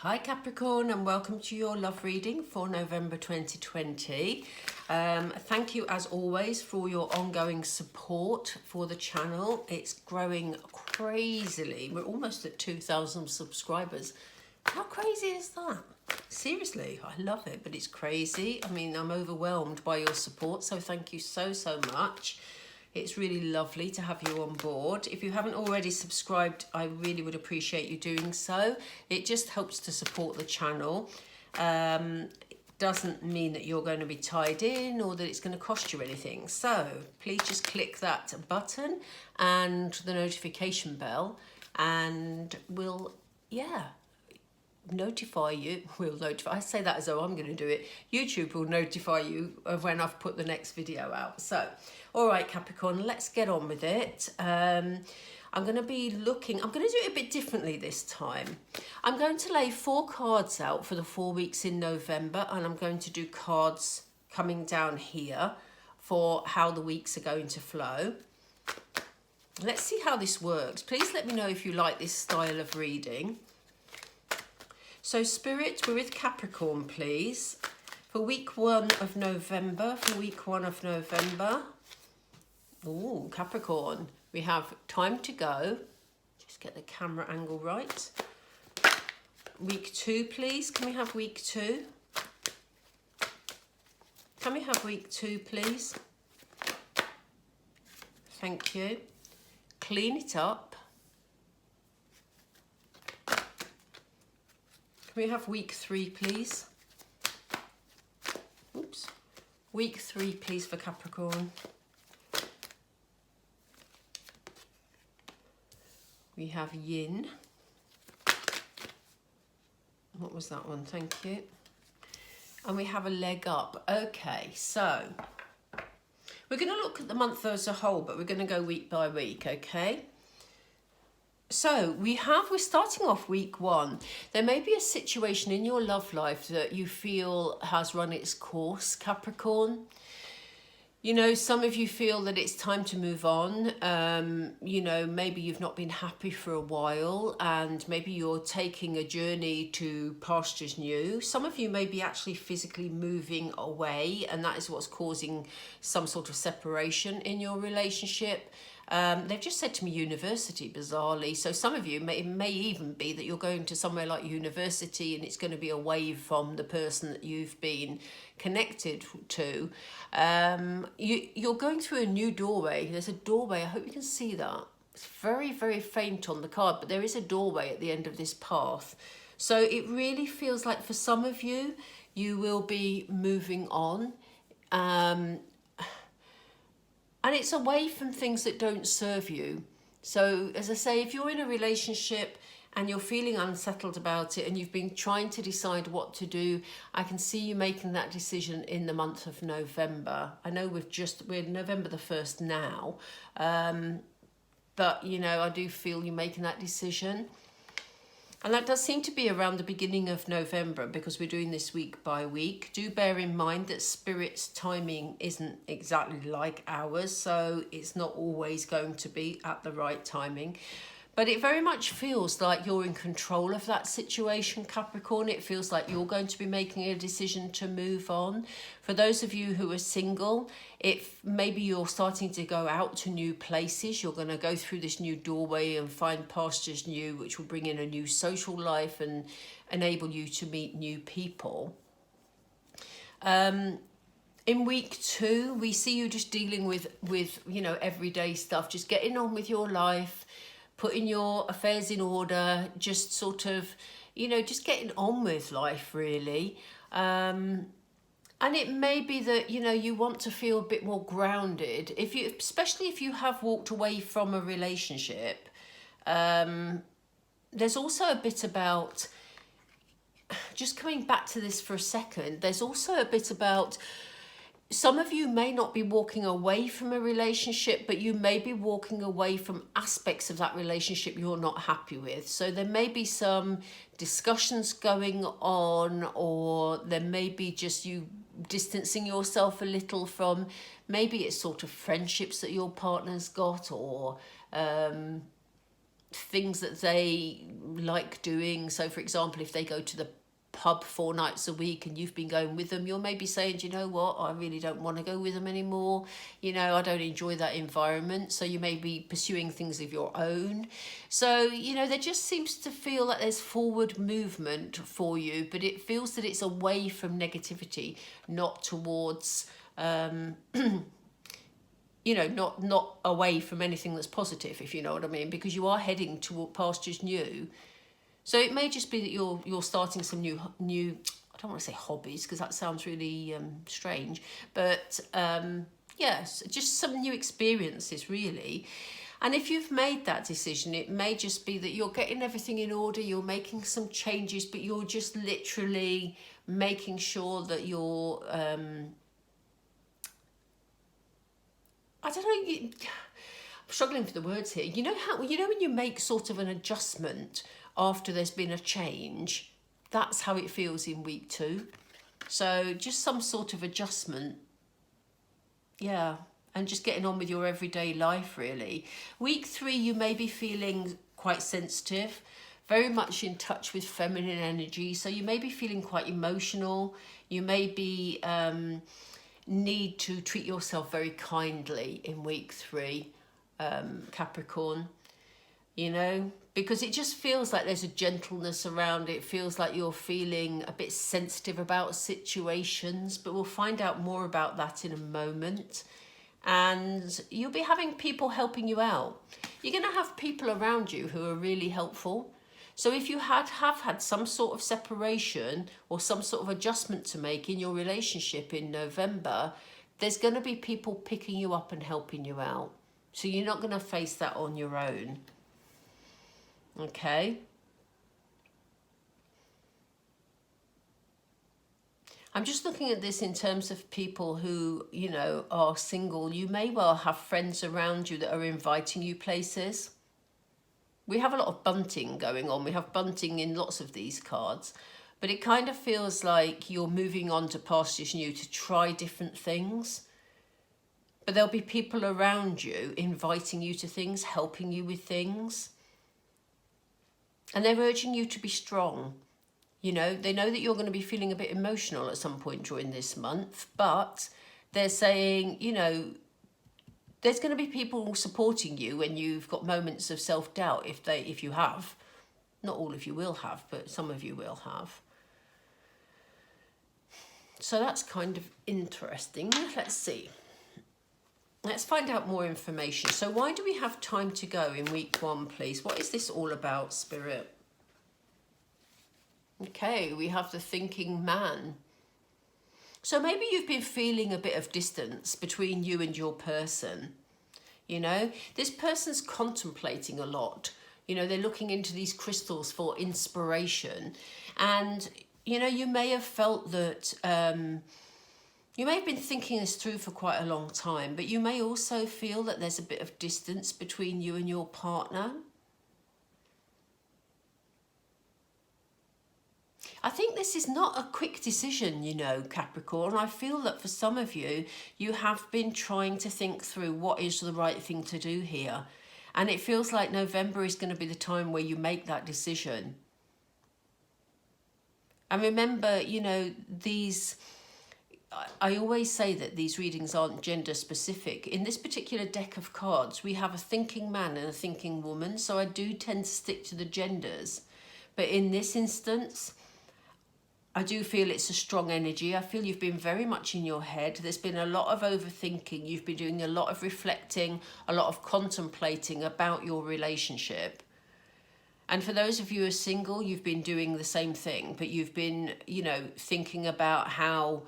Hi Capricorn, and welcome to your love reading for November 2020. Thank you as always for your ongoing support for the channel. It's growing crazily. We're almost at 2,000 subscribers. How crazy is that? Seriously, I love it, but it's crazy. I mean, I'm overwhelmed by your support, so thank you so much. It's really lovely to have you on board. If you haven't already subscribed, I really would appreciate you doing so. It just helps to support the channel. It doesn't mean that you're going to be tied in or that it's going to cost you anything. So please just click that button and the notification bell, and we'll, notify you. I say that as though I'm going to do it. YouTube will notify you of when I've put the next video out. So all right, Capricorn, let's get on with it. I'm going to do it a bit differently this time. I'm going to lay 4 cards out for the 4 weeks in November, and I'm going to do cards coming down here for how the weeks are going to flow. Let's see how this works. Please let me know if you like this style of reading. So Spirit, we're with Capricorn, please. For week 1 of November, Ooh, Capricorn, we have time to go. Just get the camera angle right. Week 2, please. Can we have week 2? Can we have week 2, please? Thank you. Clean it up. Can we have week 3, please? Oops. Week 3, please, for Capricorn. We have Yin. What was that one? Thank you. And we have a leg up. Okay, so we're going to look at the month as a whole, but we're going to go week by week, okay? So we're starting off week 1. There may be a situation in your love life that you feel has run its course, Capricorn. You know, some of you feel that it's time to move on. You know, maybe you've not been happy for a while, and maybe you're taking a journey to pastures new. Some of you may be actually physically moving away, and that is what's causing some sort of separation in your relationship. They've just said to me university, bizarrely. So some of you, may even be that you're going to somewhere like university and it's going to be away from the person that you've been connected to. You're going through a new doorway. There's a doorway. I hope you can see that. It's very faint on the card, but there is a doorway at the end of this path. So it really feels like for some of you, you will be moving on. And it's away from things that don't serve you. So as I say, if you're in a relationship and you're feeling unsettled about it and you've been trying to decide what to do, I can see you making that decision in the month of November. I know we're November the 1st now, but you know, I do feel you making that decision. And that does seem to be around the beginning of November, because we're doing this week by week. Do bear in mind that Spirit's timing isn't exactly like ours, so it's not always going to be at the right timing. But it very much feels like you're in control of that situation, Capricorn. It feels like you're going to be making a decision to move on. For those of you who are single, if maybe you're starting to go out to new places, you're going to go through this new doorway and find pastures new, which will bring in a new social life and enable you to meet new people. In week 2, we see you just dealing with you know, everyday stuff, just getting on with your life, putting your affairs in order, just sort of, you know, just getting on with life, really. And it may be that, you know, you want to feel a bit more grounded. Especially if you have walked away from a relationship, there's also a bit about, just coming back to this for a second, there's also a bit about, some of you may not be walking away from a relationship, but you may be walking away from aspects of that relationship you're not happy with. So there may be some discussions going on, or there may be just you distancing yourself a little from, maybe it's sort of friendships that your partner's got, or things that they like doing. So for example, if they go to the pub 4 nights a week and you've been going with them, you're maybe saying, do you know what, I really don't want to go with them anymore. You know, I don't enjoy that environment. So you may be pursuing things of your own. So, you know, there just seems to feel like there's forward movement for you, but it feels that it's away from negativity, not towards, you know, not away from anything that's positive, if you know what I mean, because you are heading toward pastures new. So it may just be that you're starting some new I don't want to say hobbies because that sounds really strange, but yes, just some new experiences really. And if you've made that decision, it may just be that you're getting everything in order, you're making some changes, but you're just literally making sure that you're I don't know, I'm struggling for the words here. You know how, you know when you make sort of an adjustment after there's been a change, that's how it feels in week 2. So just some sort of adjustment, yeah, and just getting on with your everyday life really. Week 3, you may be feeling quite sensitive, very much in touch with feminine energy, so you may be feeling quite emotional. You may be need to treat yourself very kindly in week 3, Capricorn, you know, because it just feels like there's a gentleness around it. It feels like you're feeling a bit sensitive about situations, but we'll find out more about that in a moment. And you'll be having people helping you out. You're going to have people around you who are really helpful. So if you have had some sort of separation or some sort of adjustment to make in your relationship in November, there's going to be people picking you up and helping you out. So you're not going to face that on your own. Okay. I'm just looking at this in terms of people who, you know, are single. You may well have friends around you that are inviting you places. We have a lot of bunting going on. We have bunting in lots of these cards. But it kind of feels like you're moving on to pastures new to try different things. But there'll be people around you inviting you to things, helping you with things. And they're urging you to be strong. You know, they know that you're going to be feeling a bit emotional at some point during this month, but they're saying, you know, there's going to be people supporting you when you've got moments of self-doubt, if you have. Not all of you will have, but some of you will have. So that's kind of interesting. Let's see. Let's find out more information. So why do we have time to go in week 1, please? What is this all about, Spirit? Okay, we have the thinking man. So maybe you've been feeling a bit of distance between you and your person. You know, this person's contemplating a lot. You know, they're looking into these crystals for inspiration. And, you know, you may have felt that, you may have been thinking this through for quite a long time, but you may also feel that there's a bit of distance between you and your partner. I think this is not a quick decision, you know, Capricorn. I feel that for some of you, you have been trying to think through what is the right thing to do here. And it feels like November is going to be the time where you make that decision. And remember, you know, I always say that these readings aren't gender specific. In this particular deck of cards, we have a thinking man and a thinking woman. So I do tend to stick to the genders. But in this instance, I do feel it's a strong energy. I feel you've been very much in your head. There's been a lot of overthinking. You've been doing a lot of reflecting, a lot of contemplating about your relationship. And for those of you who are single, you've been doing the same thing, but you've been, you know, thinking about how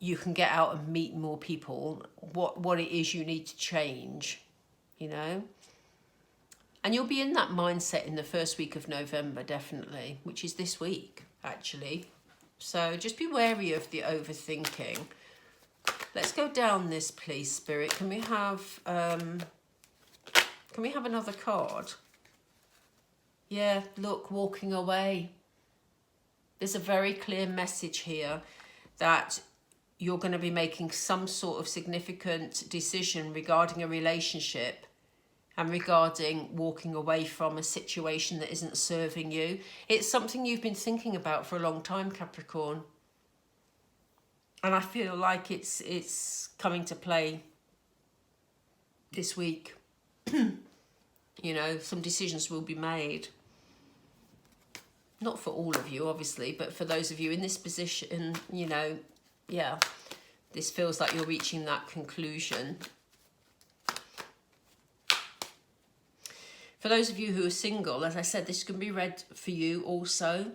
you can get out and meet more people, what it is you need to change, you know. And you'll be in that mindset in the first week of November, definitely, which is this week, actually. So just be wary of the overthinking. Let's go down this, please, Spirit. Can we have another card? Yeah, look, walking away. There's a very clear message here that you're going to be making some sort of significant decision regarding a relationship. and regarding walking away from a situation that isn't serving you. It's something you've been thinking about for a long time, Capricorn. And I feel like it's coming to play this week. You know, some decisions will be made. Not for all of you, obviously, but for those of you in this position, you know, yeah, this feels like you're reaching that conclusion. For those of you who are single, as I said, this can be read for you also.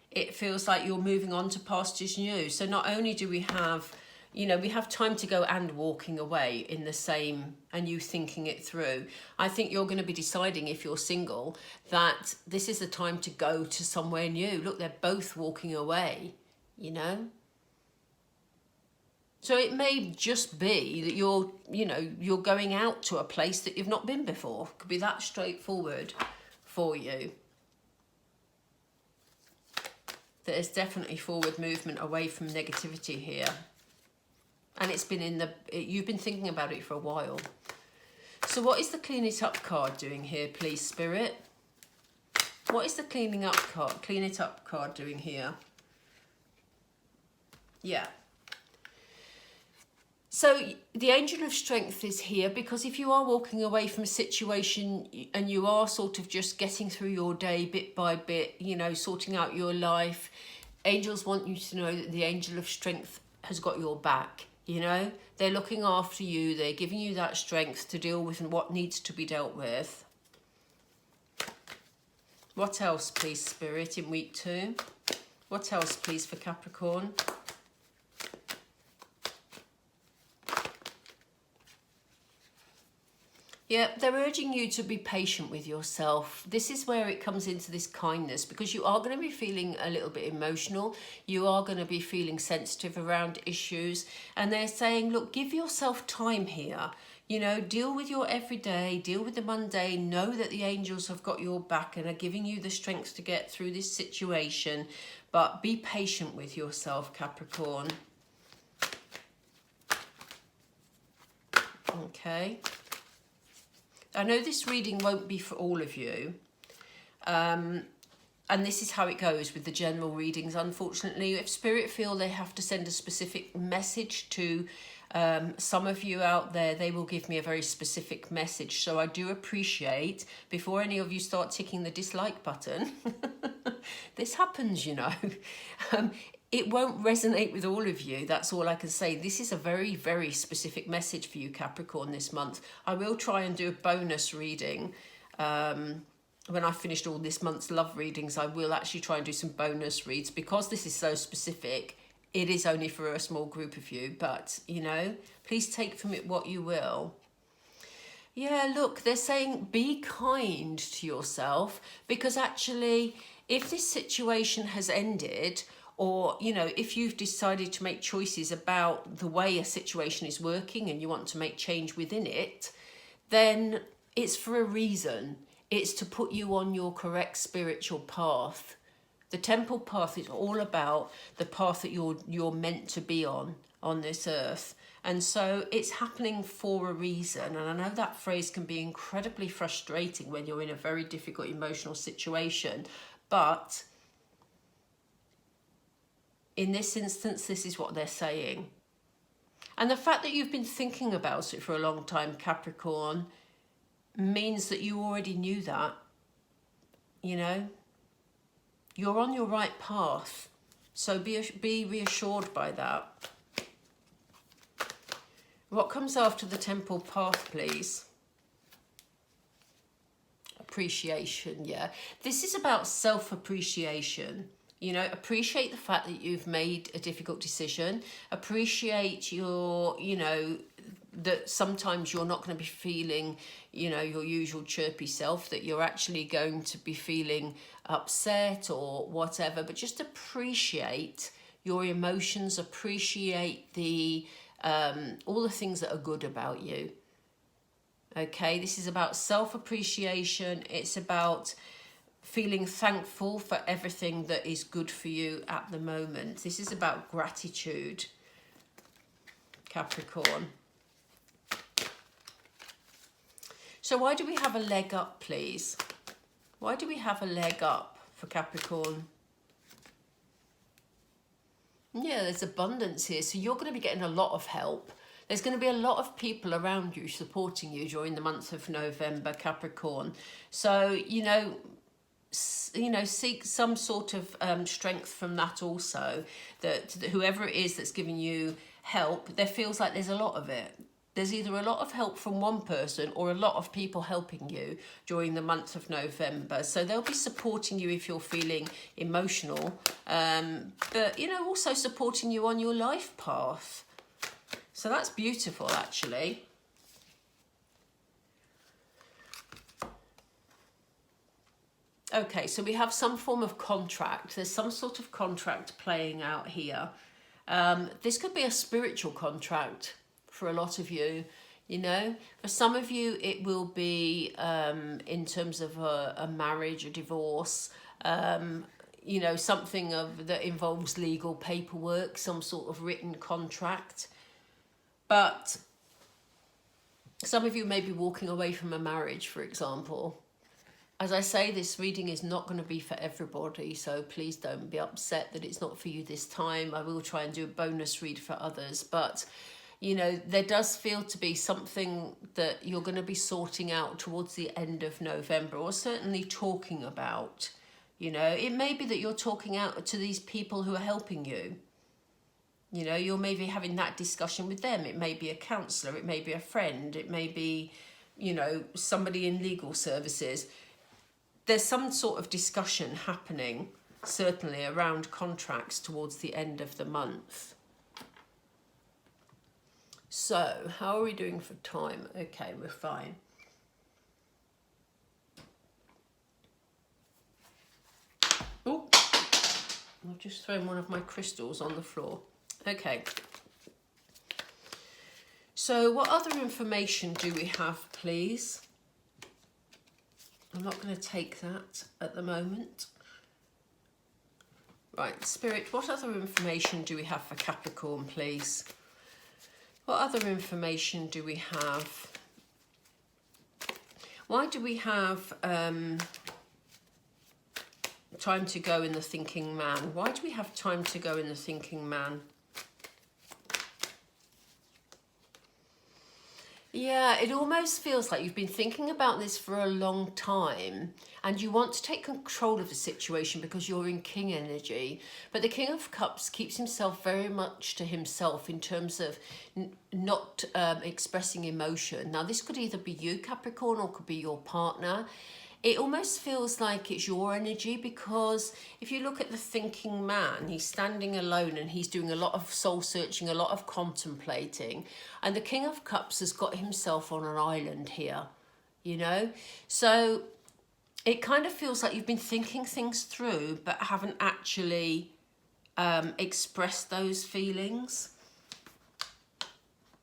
It feels like you're moving on to pastures new. So not only do we have, you know, we have time to go and walking away in the same, and you thinking it through. I think you're going to be deciding, if you're single, that this is the time to go to somewhere new. Look, they're both walking away, you know. So it may just be that you're, you know, you're going out to a place that you've not been before. Could be that straightforward for you. There's definitely forward movement away from negativity here. And it's been in the, you've been thinking about it for a while. So what is the clean it up card doing here, please, Spirit? What is the clean it up card doing here? Yeah. So the Angel of Strength is here because if you are walking away from a situation and you are sort of just getting through your day bit by bit, you know, sorting out your life, angels want you to know that the Angel of Strength has got your back, you know. They're looking after you. They're giving you that strength to deal with what needs to be dealt with. What else, please, Spirit, in week 2? What else, please, for Capricorn? Yeah, they're urging you to be patient with yourself. This is where it comes into this kindness, because you are going to be feeling a little bit emotional. You are going to be feeling sensitive around issues. And they're saying, look, give yourself time here. You know, deal with your everyday, deal with the mundane. Know that the angels have got your back and are giving you the strength to get through this situation. But be patient with yourself, Capricorn. Okay. I know this reading won't be for all of you, and this is how it goes with the general readings, unfortunately. If Spirit feel they have to send a specific message to some of you out there, they will give me a very specific message. So I do appreciate, before any of you start ticking the dislike button, this happens, you know. It won't resonate with all of you. That's all I can say. This is a very, very specific message for you, Capricorn, this month. I will try and do a bonus reading. When I've finished all this month's love readings, I will actually try and do some bonus reads. Because this is so specific, it is only for a small group of you. But, you know, please take from it what you will. Yeah, look, they're saying be kind to yourself. Because actually, if this situation has ended, or, you know, if you've decided to make choices about the way a situation is working and you want to make change within it, then it's for a reason. It's to put you on your correct spiritual path. The temple path is all about the path that you're meant to be on this earth. And so it's happening for a reason. And I know that phrase can be incredibly frustrating when you're in a very difficult emotional situation. But in this instance, this is what they're saying. And the fact that you've been thinking about it for a long time, Capricorn, means that you already knew that. You know, you're on your right path. So be reassured by that. What comes after the temple path, please? Appreciation, yeah. This is about self-appreciation. You know, appreciate the fact that you've made a difficult decision. Appreciate your, you know, that sometimes you're not going to be feeling, you know, your usual chirpy self, that you're actually going to be feeling upset or whatever. But just appreciate your emotions, appreciate the all the things that are good about you. Okay, this is about self-appreciation. It's about feeling thankful for everything that is good for you at the moment. This is about gratitude, Capricorn. So why do we have a leg up, please? Why do we have a leg up for Capricorn? Yeah, there's abundance here. So you're going to be getting a lot of help. There's going to be a lot of people around you supporting you during the month of November, Capricorn. So, seek some sort of strength from that also. That whoever it is that's giving you help, there feels like there's a lot of it. There's either a lot of help from one person or a lot of people helping you during the month of November. So they'll be supporting you if you're feeling emotional, but, also supporting you on your life path. So that's beautiful, actually. Okay, so we have some form of contract. There's some sort of contract playing out here. This could be a spiritual contract for a lot of you, For some of you, it will be in terms of a marriage, a divorce, something that involves legal paperwork, some sort of written contract. But some of you may be walking away from a marriage, for example. As I say, this reading is not going to be for everybody, so please don't be upset that it's not for you this time. I will try and do a bonus read for others, but there does feel to be something that you're going to be sorting out towards the end of November, or certainly talking about. It may be that you're talking out to these people who are helping you. You're maybe having that discussion with them. It may be a counsellor, it may be a friend, it may be, somebody in legal services. There's some sort of discussion happening, certainly around contracts towards the end of the month. So, how are we doing for time? Okay, we're fine. Oh, I've just thrown one of my crystals on the floor. Okay. So, what other information do we have, please? I'm not going to take that at the moment. Right, Spirit, what other information do we have for Capricorn, please? What other information do we have? Why do we have time to go in the thinking man? Why do we have time to go in the thinking man? Yeah, it almost feels like you've been thinking about this for a long time and you want to take control of the situation because you're in King energy. But the King of Cups keeps himself very much to himself in terms of not expressing emotion. Now, this could either be you, Capricorn, or could be your partner. It almost feels like it's your energy because if you look at the thinking man, he's standing alone and he's doing a lot of soul searching, a lot of contemplating. And the King of Cups has got himself on an island here, So it kind of feels like you've been thinking things through but haven't actually expressed those feelings.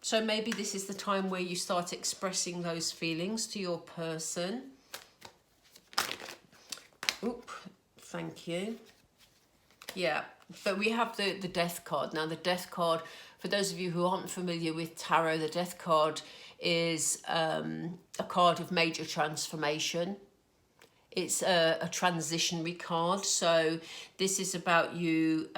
So maybe this is the time where you start expressing those feelings to your person. Oop, thank you. Yeah, but we have the death card. Now, the death card, for those of you who aren't familiar with tarot, the death card is a card of major transformation. It's a transitionary card. So this is about you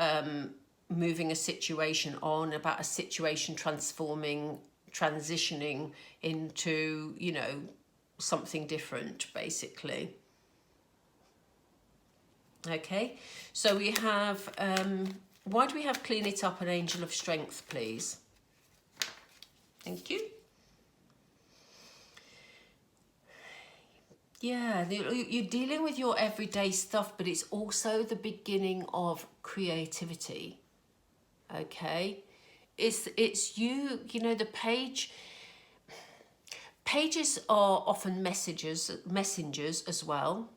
moving a situation on, about a situation transforming, transitioning into, something different, basically. Okay, so we have, why do we have Clean It Up, an Angel of Strength, please? Thank you. Yeah, you're dealing with your everyday stuff, but it's also the beginning of creativity. Okay, it's you, the pages are often messengers as well.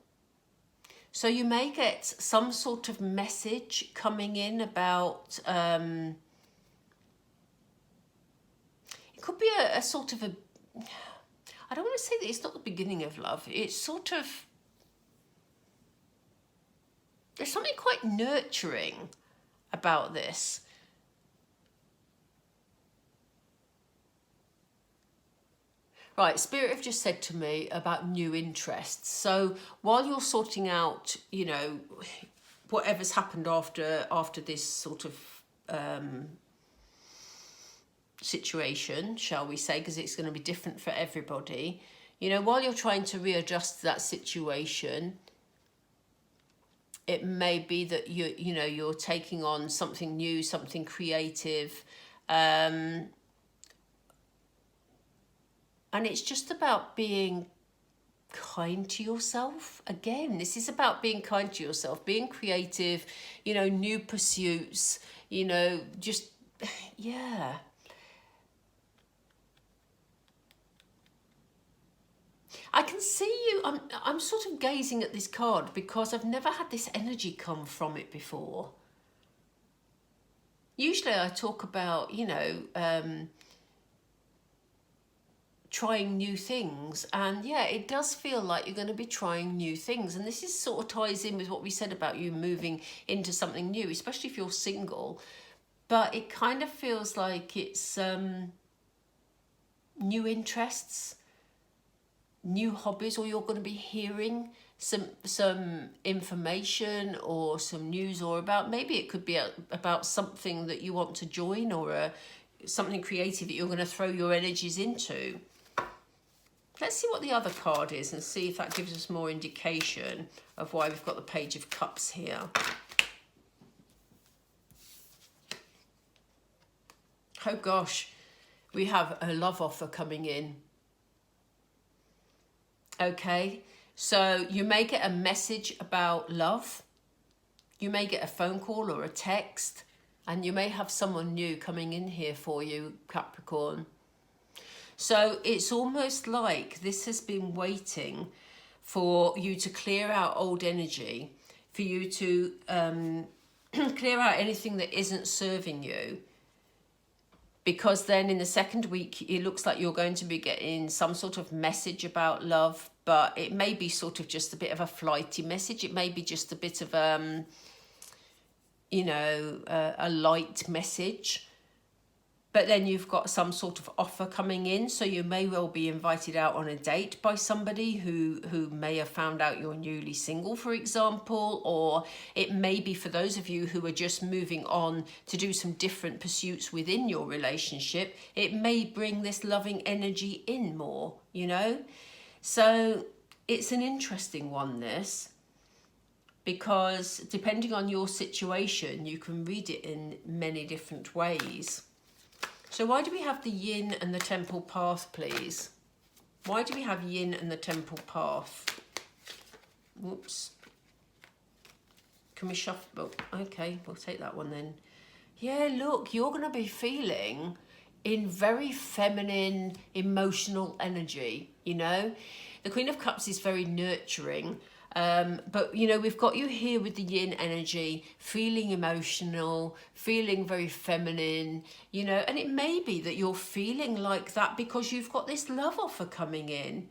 So you may get some sort of message coming in about, it could be a sort of I don't want to say that it's not the beginning of love. It's sort of, there's something quite nurturing about this. Right, Spirit have just said to me about new interests. So while you're sorting out, you know, whatever's happened after this sort of situation, shall we say, because it's going to be different for everybody, you know, while you're trying to readjust that situation, it may be that you're taking on something new, something creative, and it's just about being kind to yourself. Again, this is about being kind to yourself, being creative, you know, new pursuits, you know, just, yeah. I can see you, I'm sort of gazing at this card because I've never had this energy come from it before. Usually I talk about, you know, trying new things, and yeah, it does feel like you're going to be trying new things, and this is sort of ties in with what we said about you moving into something new, especially if you're single. But it kind of feels like it's new interests, new hobbies, or you're going to be hearing some information or some news, or about, maybe it could be about something that you want to join, or something creative that you're going to throw your energies into. Let's see what the other card is and see if that gives us more indication of why we've got the Page of Cups here. Oh gosh, we have a love offer coming in. Okay, so you may get a message about love. You may get a phone call or a text, and you may have someone new coming in here for you, Capricorn. So it's almost like this has been waiting for you to clear out old energy, for you to clear out anything that isn't serving you. Because then in the second week, it looks like you're going to be getting some sort of message about love, but it may be sort of just a bit of a flighty message. It may be just a bit of, you know, a light message. But then you've got some sort of offer coming in. So you may well be invited out on a date by somebody who may have found out you're newly single, for example. Or it may be for those of you who are just moving on to do some different pursuits within your relationship. It may bring this loving energy in more, you know. So it's an interesting one, this. Because depending on your situation, you can read it in many different ways. So why do we have the Yin and the Temple Path, please? Why do we have Yin and the Temple Path? Whoops. Can we shuffle? Oh, okay, we'll take that one then. Yeah, look, you're going to be feeling in very feminine, emotional energy, you know? The Queen of Cups is very nurturing. But, you know, we've got you here with the Yin energy, feeling emotional, feeling very feminine, you know, and it may be that you're feeling like that because you've got this love offer coming in.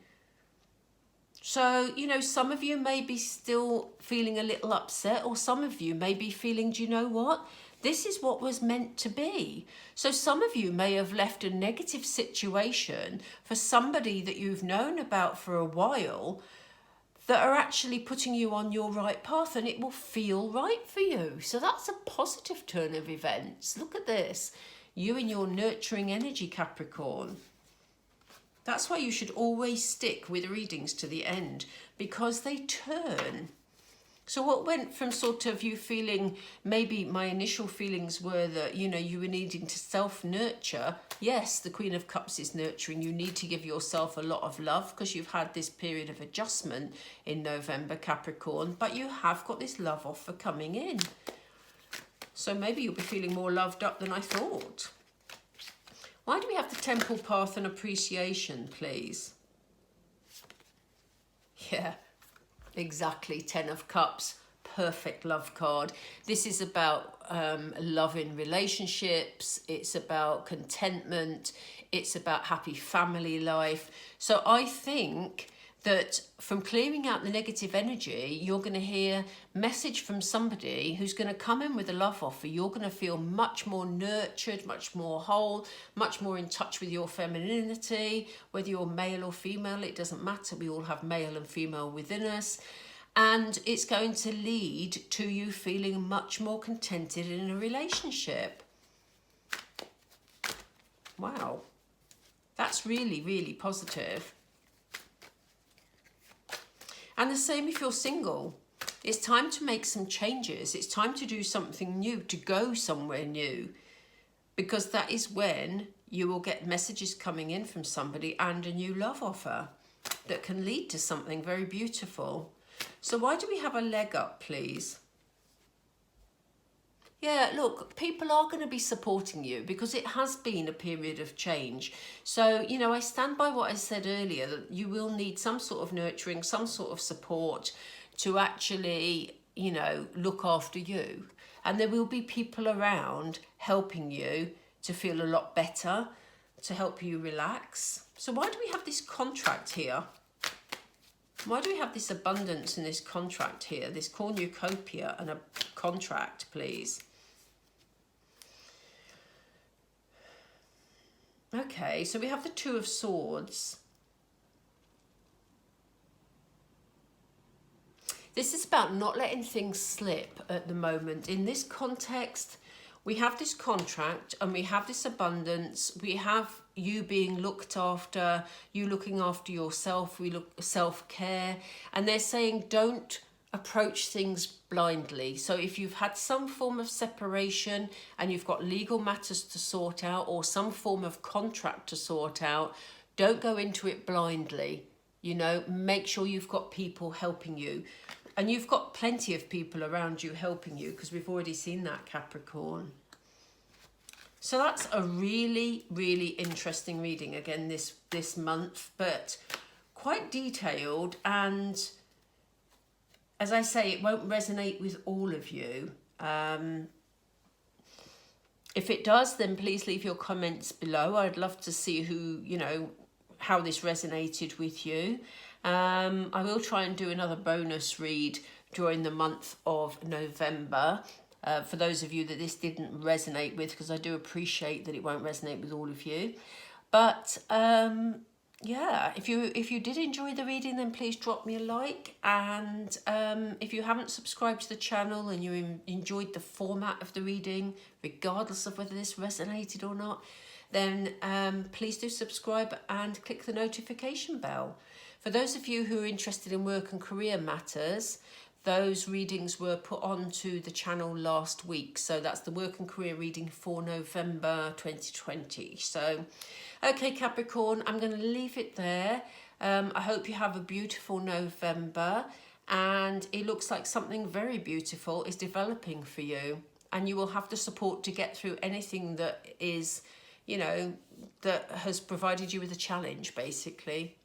So, you know, some of you may be still feeling a little upset, or some of you may be feeling, do you know what? This is what was meant to be. So some of you may have left a negative situation for somebody that you've known about for a while, that are actually putting you on your right path, and it will feel right for you. So that's a positive turn of events. Look at this. You and your nurturing energy, Capricorn. That's why you should always stick with readings to the end, because they turn. So what went from sort of you feeling, maybe my initial feelings were that, you know, you were needing to self-nurture. Yes, the Queen of Cups is nurturing. You need to give yourself a lot of love because you've had this period of adjustment in November, Capricorn, but you have got this love offer coming in. So maybe you'll be feeling more loved up than I thought. Why do we have the Temple Path and Appreciation, please? Yeah. Exactly, 10 of Cups, perfect love card. This is about love in relationships. It's about contentment. It's about happy family life. So I think that from clearing out the negative energy, you're going to hear message from somebody who's going to come in with a love offer. You're going to feel much more nurtured, much more whole, much more in touch with your femininity, whether you're male or female, it doesn't matter. We all have male and female within us. And it's going to lead to you feeling much more contented in a relationship. Wow. That's really, really positive. And the same if you're single. It's time to make some changes. It's time to do something new, to go somewhere new. Because that is when you will get messages coming in from somebody and a new love offer that can lead to something very beautiful. So why do we have a leg up, please? Yeah, look, people are going to be supporting you because it has been a period of change. So, you know, I stand by what I said earlier, that you will need some sort of nurturing, some sort of support to actually, you know, look after you. And there will be people around helping you to feel a lot better, to help you relax. So why do we have this contract here? Why do we have this abundance in this contract here, this cornucopia and a contract, please? Okay, so we have the Two of Swords. This is about not letting things slip at the moment. In this context, we have this contract and we have this abundance. We have you being looked after, you looking after yourself, we look self-care. And they're saying don't approach things blindly. So if you've had some form of separation and you've got legal matters to sort out or some form of contract to sort out, don't go into it blindly. You know, make sure you've got people helping you. And you've got plenty of people around you helping you because we've already seen that, Capricorn. So that's a really, really interesting reading again this month, but quite detailed. And as I say, it won't resonate with all of you. If it does, then please leave your comments below. I'd love to see who, you know, how this resonated with you. I will try and do another bonus read during the month of November. For those of you that this didn't resonate with, because I do appreciate that it won't resonate with all of you. But yeah, if you did enjoy the reading, then please drop me a like. And if you haven't subscribed to the channel and you enjoyed the format of the reading, regardless of whether this resonated or not, then please do subscribe and click the notification bell. For those of you who are interested in work and career matters, those readings were put onto the channel last week. So that's the work and career reading for November 2020. So, okay, Capricorn, I'm going to leave it there. I hope you have a beautiful November. And it looks like something very beautiful is developing for you. And you will have the support to get through anything that is, you know, that has provided you with a challenge, basically.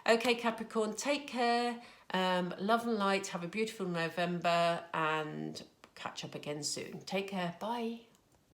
Okay, Capricorn, take care. Love and light. Have a beautiful November and catch up again soon. Take care. Bye.